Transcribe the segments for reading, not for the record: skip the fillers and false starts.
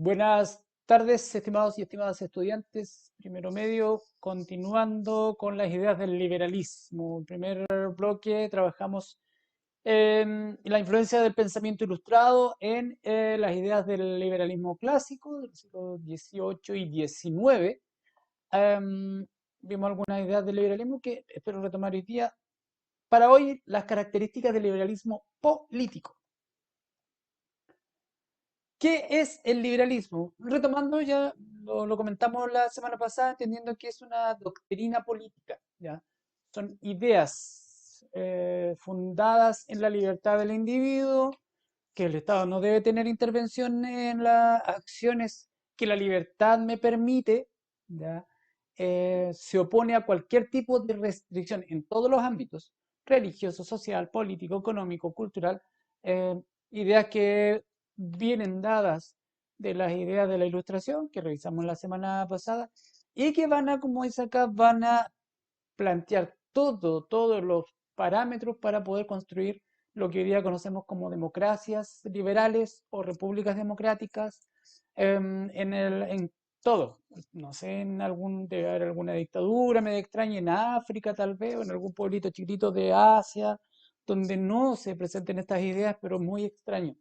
Buenas tardes, estimados y estimadas estudiantes. Primero medio, continuando con las ideas del liberalismo. En primer bloque trabajamos en la influencia del pensamiento ilustrado en las ideas del liberalismo clásico del siglo XVIII y XIX. Em, Vimos algunas ideas del liberalismo que espero retomar hoy día. Para hoy, las características del liberalismo político. ¿Qué es el liberalismo? Retomando, ya lo comentamos la semana pasada, entendiendo que es una doctrina política, ¿ya? Son ideas fundadas en la libertad del individuo, que el Estado no debe tener intervención en las acciones que la libertad me permite, ¿ya? Se opone a cualquier tipo de restricción en todos los ámbitos, religioso, social, político, económico, cultural, eh, ideas que vienen dadas de las ideas de la ilustración que revisamos la semana pasada y que van a, como dice acá, van a plantear todos los parámetros para poder construir lo que hoy día conocemos como democracias liberales o repúblicas democráticas en todo. No sé, debe haber alguna dictadura medio extraña en África tal vez, o en algún pueblito chiquitito de Asia, donde no se presenten estas ideas, pero muy extraño,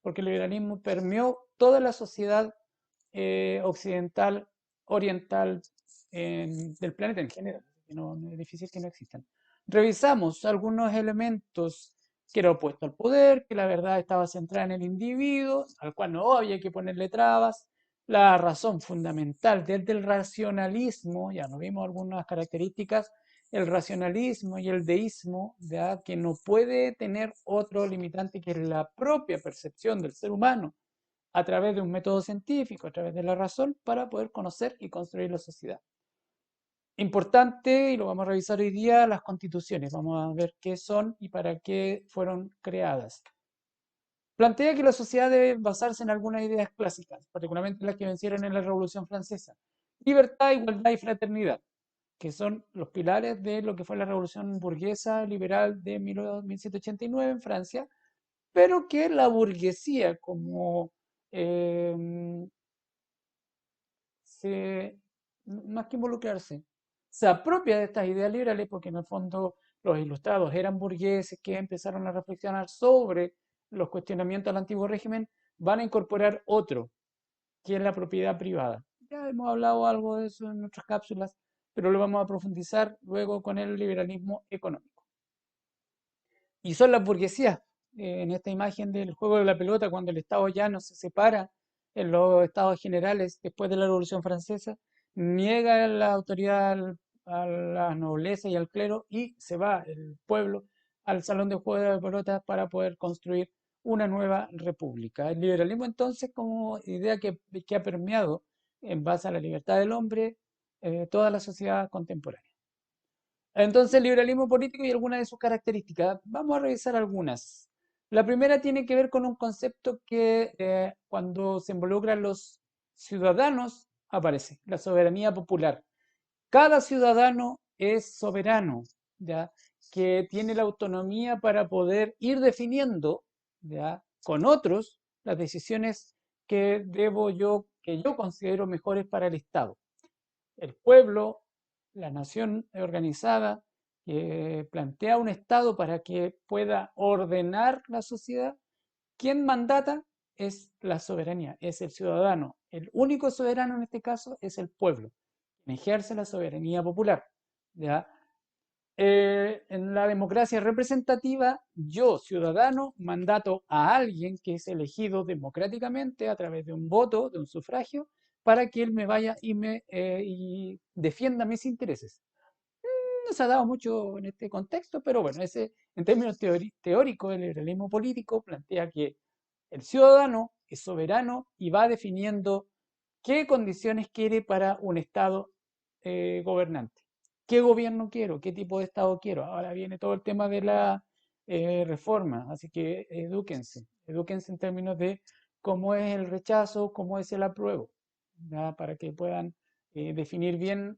porque el liberalismo permeó toda la sociedad occidental, oriental, del planeta en general. No es difícil que no existan. Revisamos algunos elementos que era opuesto al poder, que la verdad estaba centrada en el individuo, al cual no había que ponerle trabas. La razón fundamental desde el racionalismo, ya nos vimos algunas características, el racionalismo y el deísmo, ya que no puede tener otro limitante que la propia percepción del ser humano a través de un método científico, a través de la razón, para poder conocer y construir la sociedad. Importante, y lo vamos a revisar hoy día, las constituciones. Vamos a ver qué son y para qué fueron creadas. Plantea que la sociedad debe basarse en algunas ideas clásicas, particularmente las que vencieron en la Revolución Francesa. Libertad, igualdad y fraternidad, que son los pilares de lo que fue la Revolución Burguesa Liberal de 1789 en Francia, pero que la burguesía como eh, más que involucrarse, se apropia de estas ideas liberales porque en el fondo los ilustrados eran burgueses que empezaron a reflexionar sobre los cuestionamientos al antiguo régimen, van a incorporar otro, que es la propiedad privada. Ya hemos hablado algo de eso en otras cápsulas, pero lo vamos a profundizar luego con el liberalismo económico. Y son las burguesías, en esta imagen del juego de la pelota, cuando el Estado ya no se separa en los estados generales después de la Revolución Francesa, niega la autoridad a la nobleza y al clero y se va el pueblo al salón de juego de la pelota para poder construir una nueva república. El liberalismo entonces como idea que ha permeado en base a la libertad del hombre toda la sociedad contemporánea. Entonces, el liberalismo político y algunas de sus características. Vamos a revisar algunas. La primera tiene que ver con un concepto que cuando se involucran los ciudadanos aparece, la soberanía popular. Cada ciudadano es soberano, ¿ya? Que tiene la autonomía para poder ir definiendo, ¿ya? Con otros las decisiones que yo considero mejores para el Estado. El pueblo, la nación organizada, que plantea un Estado para que pueda ordenar la sociedad, quien mandata es la soberanía, es el ciudadano. El único soberano en este caso es el pueblo, quien ejerce la soberanía popular. ¿Ya? En la democracia representativa, yo, ciudadano, mandato a alguien que es elegido democráticamente a través de un voto, de un sufragio, para que él me vaya y defienda mis intereses. No se ha dado mucho en este contexto, pero bueno, en términos teóricos, el liberalismo político plantea que el ciudadano es soberano y va definiendo qué condiciones quiere para un Estado gobernante. ¿Qué gobierno quiero? ¿Qué tipo de Estado quiero? Ahora viene todo el tema de la reforma, así que edúquense en términos de cómo es el rechazo, cómo es el apruebo, ¿ya? Para que puedan definir bien.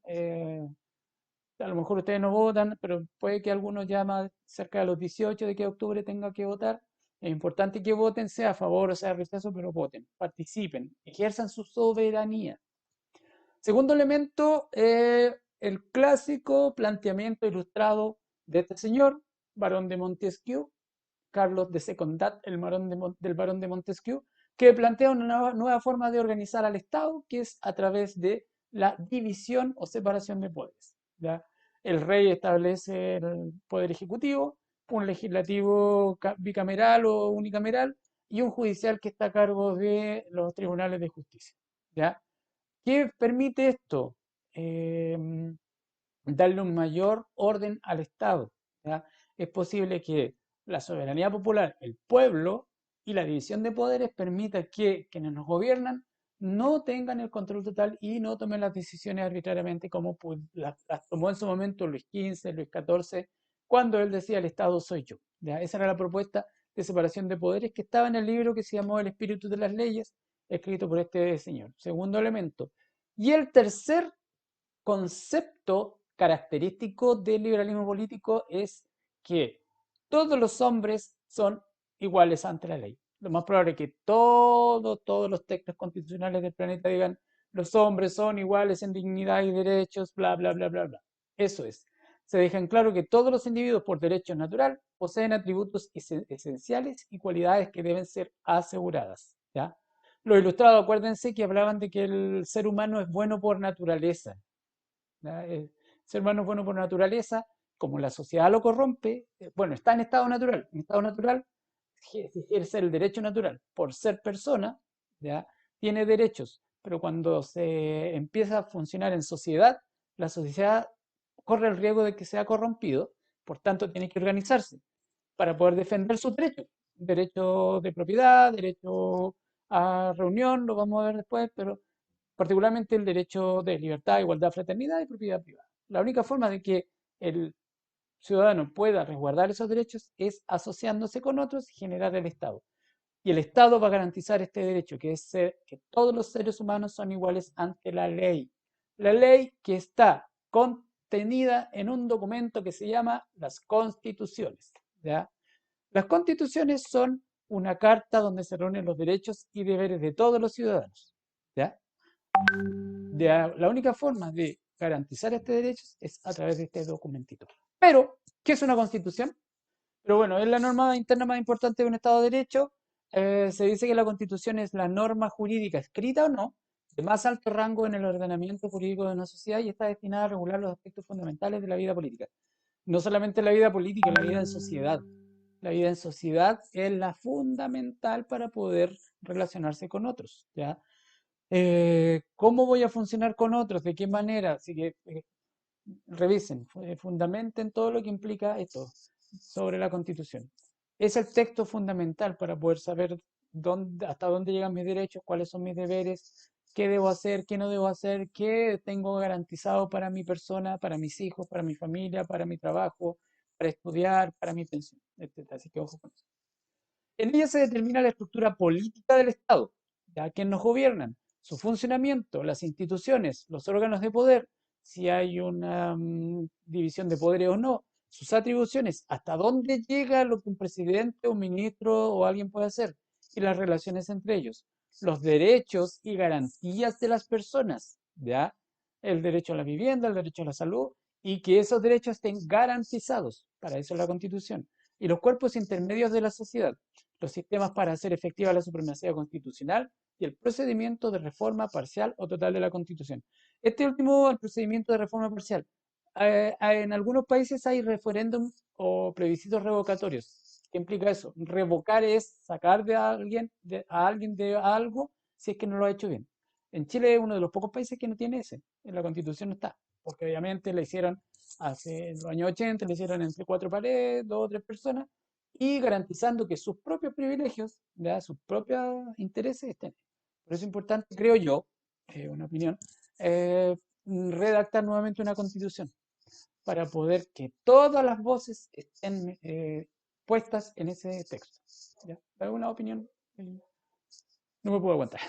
A lo mejor ustedes no votan, pero puede que algunos ya más cerca de los 18 de que octubre tenga que votar, Es importante que voten, sea a favor o sea rechazo, pero voten, participen, ejerzan su soberanía. Segundo elemento, el clásico planteamiento ilustrado de este señor, barón de Montesquieu, Carlos de Secondat, del barón de Montesquieu, que plantea una nueva forma de organizar al Estado, que es a través de la división o separación de poderes. ¿Ya? El rey establece el poder ejecutivo, un legislativo bicameral o unicameral y un judicial que está a cargo de los tribunales de justicia. ¿Ya? ¿Qué permite esto? Darle un mayor orden al Estado. ¿Ya? Es posible que la soberanía popular, el pueblo y la división de poderes permita que quienes nos gobiernan no tengan el control total y no tomen las decisiones arbitrariamente como las tomó en su momento Luis XV, Luis XIV, cuando él decía el Estado soy yo. ¿Ya? Esa era la propuesta de separación de poderes que estaba en el libro que se llamó El espíritu de las leyes, escrito por este señor. Segundo elemento. Y el tercer concepto característico del liberalismo político es que todos los hombres son iguales ante la ley. Lo más probable es que todos los textos constitucionales del planeta digan los hombres son iguales en dignidad y derechos, bla, bla, bla, bla, bla. Eso es. Se deja en claro que todos los individuos por derecho natural poseen atributos esenciales y cualidades que deben ser aseguradas. ¿Ya? Los ilustrados, acuérdense que hablaban de que el ser humano es bueno por naturaleza. El ser humano es bueno por naturaleza, como la sociedad lo corrompe, bueno, está en estado natural. En estado natural ejerce el derecho natural. Por ser persona, ¿ya? Tiene derechos, pero cuando se empieza a funcionar en sociedad, la sociedad corre el riesgo de que sea corrompido, por tanto tiene que organizarse para poder defender sus derechos. Derecho de propiedad, derecho a reunión, lo vamos a ver después, pero particularmente el derecho de libertad, igualdad, fraternidad y propiedad privada. La única forma de que el ciudadano pueda resguardar esos derechos es asociándose con otros y generar el Estado. Y el Estado va a garantizar este derecho, que es que todos los seres humanos son iguales ante la ley. La ley que está contenida en un documento que se llama las constituciones. ¿Ya? Las constituciones son una carta donde se reúnen los derechos y deberes de todos los ciudadanos. ¿Ya? La única forma de garantizar este derecho es a través de este documentito. Pero, ¿qué es una constitución? Pero bueno, es la norma interna más importante de un Estado de Derecho. Se dice que la constitución es la norma jurídica, escrita o no, de más alto rango en el ordenamiento jurídico de una sociedad y está destinada a regular los aspectos fundamentales de la vida política. No solamente la vida política, la vida en sociedad. La vida en sociedad es la fundamental para poder relacionarse con otros, ¿ya? ¿Cómo voy a funcionar con otros? ¿De qué manera? Así que revisen, fundamenten todo lo que implica esto sobre la Constitución. Es el texto fundamental para poder saber hasta dónde llegan mis derechos, cuáles son mis deberes, qué debo hacer, qué no debo hacer, qué tengo garantizado para mi persona, para mis hijos, para mi familia, para mi trabajo, para estudiar, para mi pensión, etc. Así que ojo con eso. En ella se determina la estructura política del Estado, ya quienes nos gobiernan, su funcionamiento, las instituciones, los órganos de poder, si hay una división de poderes o no, sus atribuciones, hasta dónde llega lo que un presidente, un ministro o alguien puede hacer, y las relaciones entre ellos, los derechos y garantías de las personas, ¿ya? El derecho a la vivienda, el derecho a la salud, y que esos derechos estén garantizados, para eso es la Constitución, y los cuerpos intermedios de la sociedad, los sistemas para hacer efectiva la supremacía constitucional y el procedimiento de reforma parcial o total de la Constitución. Este último, el procedimiento de reforma parcial. En algunos países hay referéndum o plebiscitos revocatorios. ¿Qué implica eso? Revocar es sacar a alguien de algo si es que no lo ha hecho bien. En Chile es uno de los pocos países que no tiene ese. En la Constitución no está, porque obviamente le hicieron hace los años 80, le hicieron entre cuatro paredes, dos o tres personas, y garantizando que sus propios privilegios, ¿ya? Sus propios intereses estén. Por eso es importante, creo yo, una opinión, redactar nuevamente una constitución para poder que todas las voces estén puestas en ese texto. ¿Ya? Es una opinión, no me puedo aguantar.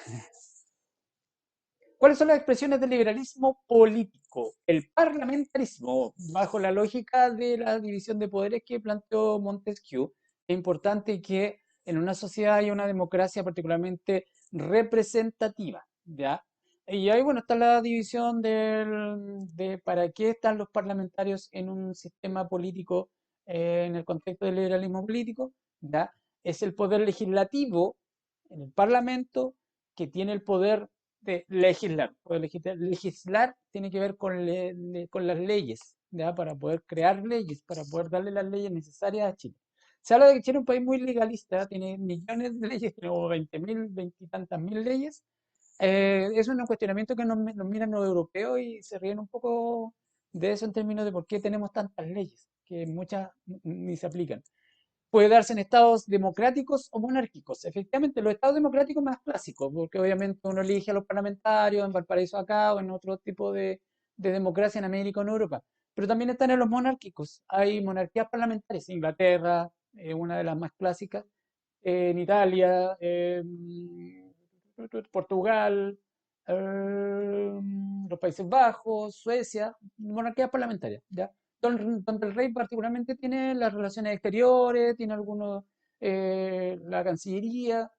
¿Cuáles son las expresiones del liberalismo político? El parlamentarismo, bajo la lógica de la división de poderes que planteó Montesquieu, es importante que en una sociedad hay una democracia particularmente representativa, ¿ya? Y ahí, bueno, está la división de para qué están los parlamentarios en un sistema político, en el contexto del liberalismo político, ¿ya? Es el poder legislativo en el Parlamento que tiene el poder de legislar. Legislar tiene que ver con, con las leyes, ¿ya? Para poder crear leyes, para poder darle las leyes necesarias a Chile. Se habla de que Chile es un país muy legalista, tiene millones de leyes, tiene como 20.000, 20 y tantas mil leyes. Es un cuestionamiento que nos miran los europeos y se ríen un poco de eso en términos de por qué tenemos tantas leyes, que muchas ni se aplican. Puede darse en estados democráticos o monárquicos. Efectivamente, los estados democráticos más clásicos, porque obviamente uno elige a los parlamentarios en Valparaíso acá o en otro tipo de democracia en América o en Europa. Pero también están en los monárquicos. Hay monarquías parlamentarias. Inglaterra, una de las más clásicas. En Italia, Portugal, los Países Bajos, Suecia, monarquías parlamentarias, ¿ya? Donde el rey particularmente tiene las relaciones exteriores, tiene algunos, la Cancillería,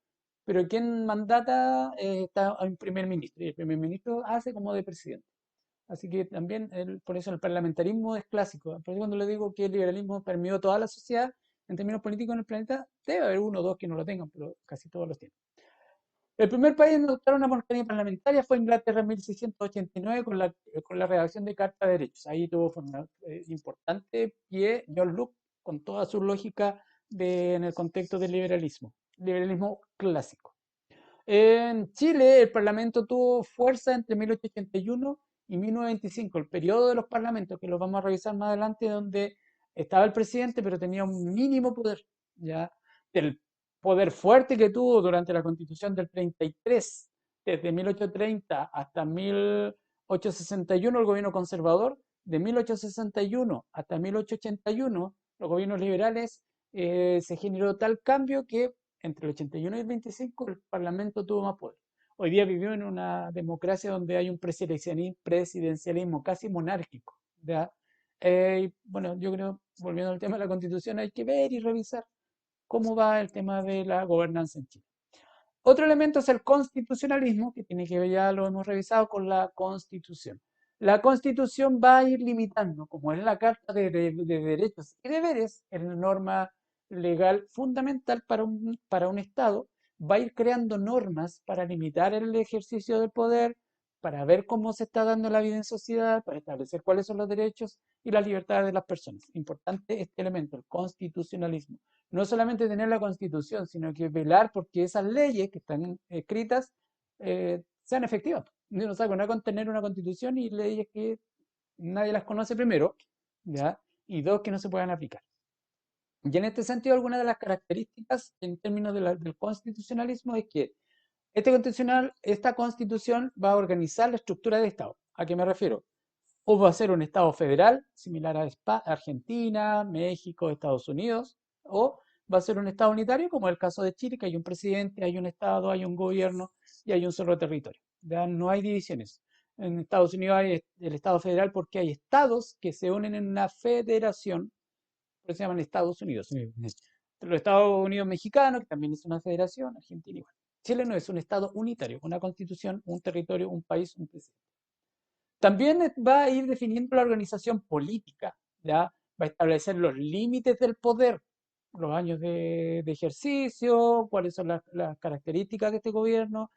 pero quien mandata está un primer ministro, y el primer ministro hace como de presidente. Así que también, por eso el parlamentarismo es clásico. Por eso cuando le digo que el liberalismo permeó toda la sociedad, en términos políticos en el planeta, debe haber uno o dos que no lo tengan, pero casi todos los tienen. El primer país en adoptar una monarquía parlamentaria fue Inglaterra en 1689 con la redacción de Carta de Derechos. Ahí tuvo importante pie John Locke con toda su lógica en el contexto del liberalismo clásico. En Chile, el Parlamento tuvo fuerza entre 1881 y 1925, el periodo de los parlamentos, que lo vamos a revisar más adelante, donde estaba el presidente, pero tenía un mínimo poder, ¿ya? Del poder fuerte que tuvo durante la Constitución del 33, desde 1830 hasta 1861, el gobierno conservador, de 1861 hasta 1881, los gobiernos liberales, se generó tal cambio que entre el 81 y el 25 el Parlamento tuvo más poder. Hoy día vivimos en una democracia donde hay un presidencialismo casi monárquico, ¿ya? Bueno, yo creo, volviendo al tema de la Constitución, hay que ver y revisar cómo va el tema de la gobernanza en Chile. Otro elemento es el constitucionalismo, que tiene que ver, ya lo hemos revisado, con la Constitución. La Constitución va a ir limitando, como es la Carta de Derechos y Deberes, es la norma legal fundamental para un Estado, va a ir creando normas para limitar el ejercicio del poder, para ver cómo se está dando la vida en sociedad, para establecer cuáles son los derechos y las libertades de las personas. Importante este elemento, el constitucionalismo. No solamente tener la constitución, sino que velar porque esas leyes que están escritas sean efectivas. No sabe nada con tener una constitución y leyes que nadie las conoce primero, ¿ya? Y dos, que no se puedan aplicar. Y en este sentido, algunas de las características en términos del constitucionalismo es que esta constitución va a organizar la estructura de Estado. ¿A qué me refiero? O va a ser un Estado federal, similar a Argentina, México, Estados Unidos, o va a ser un Estado unitario, como es el caso de Chile, que hay un presidente, hay un Estado, hay un gobierno y hay un solo territorio. ¿Ya? No hay divisiones. En Estados Unidos hay el Estado federal porque hay estados que se unen en una federación, por eso se llaman Estados Unidos. Sí. Los Estados Unidos mexicanos, que también es una federación, Argentina igual. Chile no es un Estado unitario, una constitución, un territorio, un país, un presidente. También va a ir definiendo la organización política, ¿ya? Va a establecer los límites del poder, los años de ejercicio, cuáles son las características de este gobierno,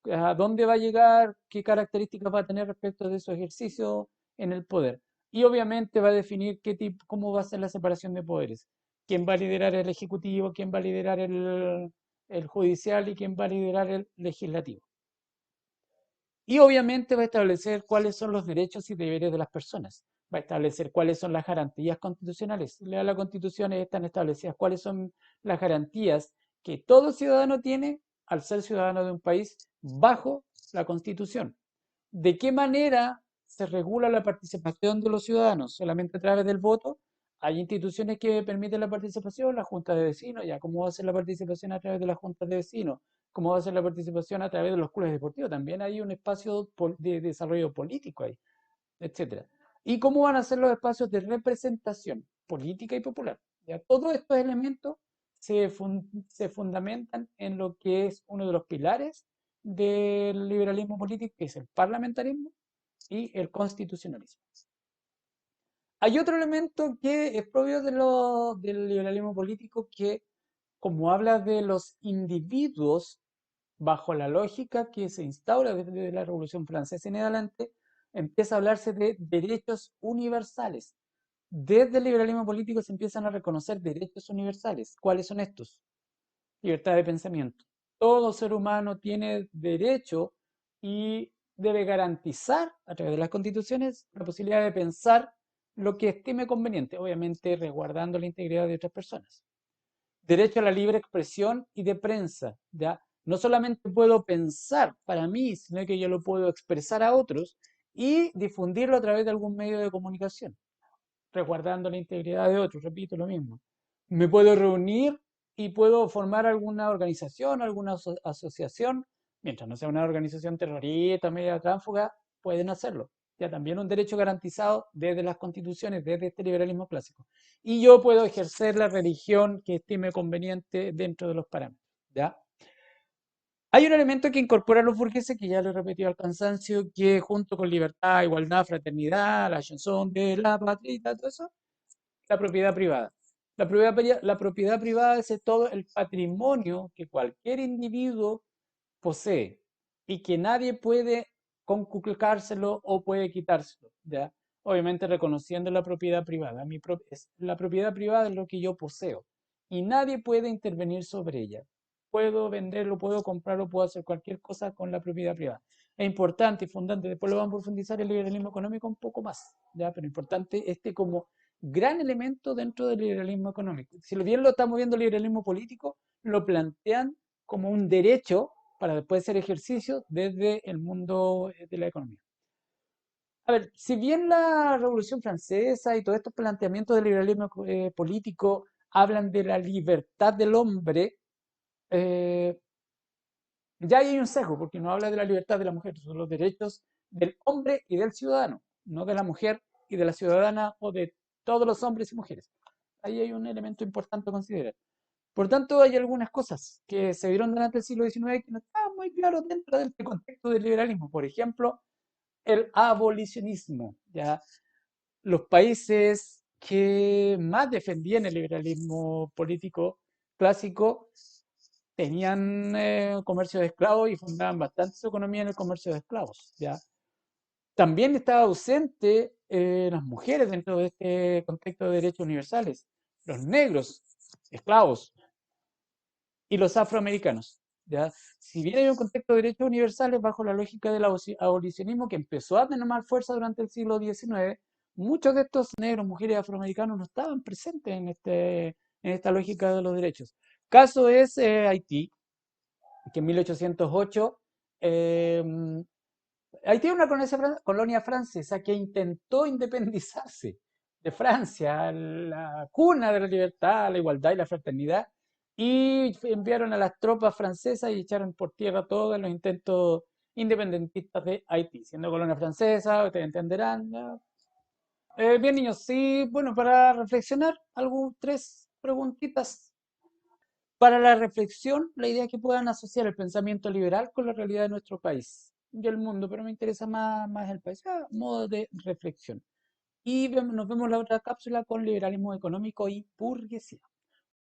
a dónde va a llegar, qué características va a tener respecto de su ejercicio en el poder. Y obviamente va a definir cómo va a ser la separación de poderes, quién va a liderar el ejecutivo, quién va a liderar el judicial y quién va a liderar el legislativo. Y obviamente va a establecer cuáles son los derechos y deberes de las personas. Va a establecer cuáles son las garantías constitucionales. Lea la Constitución, están establecidas cuáles son las garantías que todo ciudadano tiene al ser ciudadano de un país bajo la Constitución. ¿De qué manera se regula la participación de los ciudadanos? ¿Solamente a través del voto? Hay instituciones que permiten la participación, la Junta de Vecinos, ya cómo va a ser la participación a través de las juntas de vecinos, cómo va a ser la participación a través de los clubes deportivos, también hay un espacio de desarrollo político ahí, etcétera. ¿Y cómo van a ser los espacios de representación política y popular? Ya todos estos elementos se fundamentan en lo que es uno de los pilares del liberalismo político, que es el parlamentarismo y el constitucionalismo. Hay otro elemento que es propio del liberalismo político que, como habla de los individuos, bajo la lógica que se instaura desde la Revolución Francesa en adelante, empieza a hablarse de derechos universales. Desde el liberalismo político se empiezan a reconocer derechos universales. ¿Cuáles son estos? Libertad de pensamiento. Todo ser humano tiene derecho y debe garantizar a través de las constituciones la posibilidad de pensar lo que estime conveniente, obviamente resguardando la integridad de otras personas. Derecho a la libre expresión y de prensa, ¿ya? No solamente puedo pensar para mí, sino que yo lo puedo expresar a otros y difundirlo a través de algún medio de comunicación, resguardando la integridad de otros, repito lo mismo. Me puedo reunir y puedo formar alguna organización, alguna asociación, mientras no sea una organización terrorista, media tránsfuga, pueden hacerlo. Ya también un derecho garantizado desde las constituciones, desde este liberalismo clásico. Y yo puedo ejercer la religión que estime conveniente dentro de los parámetros. ¿Ya? Hay un elemento que incorpora a los burgueses, que ya lo he repetido al cansancio, que junto con libertad, igualdad, fraternidad, la chanson de la patria y todo eso, la propiedad privada. La propiedad privada es todo el patrimonio que cualquier individuo posee y que nadie puede conculcárselo o puede quitárselo, ¿ya? Obviamente reconociendo la propiedad privada. La propiedad privada es lo que yo poseo y nadie puede intervenir sobre ella. Puedo venderlo, puedo comprarlo, puedo hacer cualquier cosa con la propiedad privada. Es importante y fundante, después lo vamos a profundizar el liberalismo económico un poco más, ¿ya? Pero importante este como gran elemento dentro del liberalismo económico. Si bien lo estamos viendo el liberalismo político, lo plantean como un derecho para después hacer ejercicio desde el mundo de la economía. A ver, si bien la Revolución Francesa y todos estos planteamientos del liberalismo político hablan de la libertad del hombre, eh, ya hay un sesgo, porque no habla de la libertad de la mujer, son los derechos del hombre y del ciudadano, no de la mujer y de la ciudadana o de todos los hombres y mujeres. Ahí hay un elemento importante a considerar. Por tanto, hay algunas cosas que se vieron durante el siglo XIX que no estaban muy claros dentro del contexto del liberalismo. Por ejemplo, el abolicionismo. ¿Ya? Los países que más defendían el liberalismo político clásico tenían comercio de esclavos y fundaban bastante su economía en el comercio de esclavos. ¿Ya? También estaba ausente las mujeres dentro de este contexto de derechos universales. Los negros, esclavos, y los afroamericanos. ¿Ya? Si bien hay un contexto de derechos universales bajo la lógica del abolicionismo que empezó a tener más fuerza durante el siglo XIX, muchos de estos negros, mujeres y afroamericanos no estaban presentes en esta lógica de los derechos. Caso es Haití, que en 1808 eh, Haití es una colonia francesa que intentó independizarse de Francia, la cuna de la libertad, la igualdad y la fraternidad, y enviaron a las tropas francesas y echaron por tierra todos los intentos independentistas de Haití, siendo colonia francesa, ustedes entenderán. ¿Ya? Bien, niños, sí, bueno, para reflexionar, tres preguntitas. Para la reflexión, la idea es que puedan asociar el pensamiento liberal con la realidad de nuestro país y el mundo, pero me interesa más el país, a modo de reflexión. Y nos vemos en la otra cápsula con liberalismo económico y burguesía.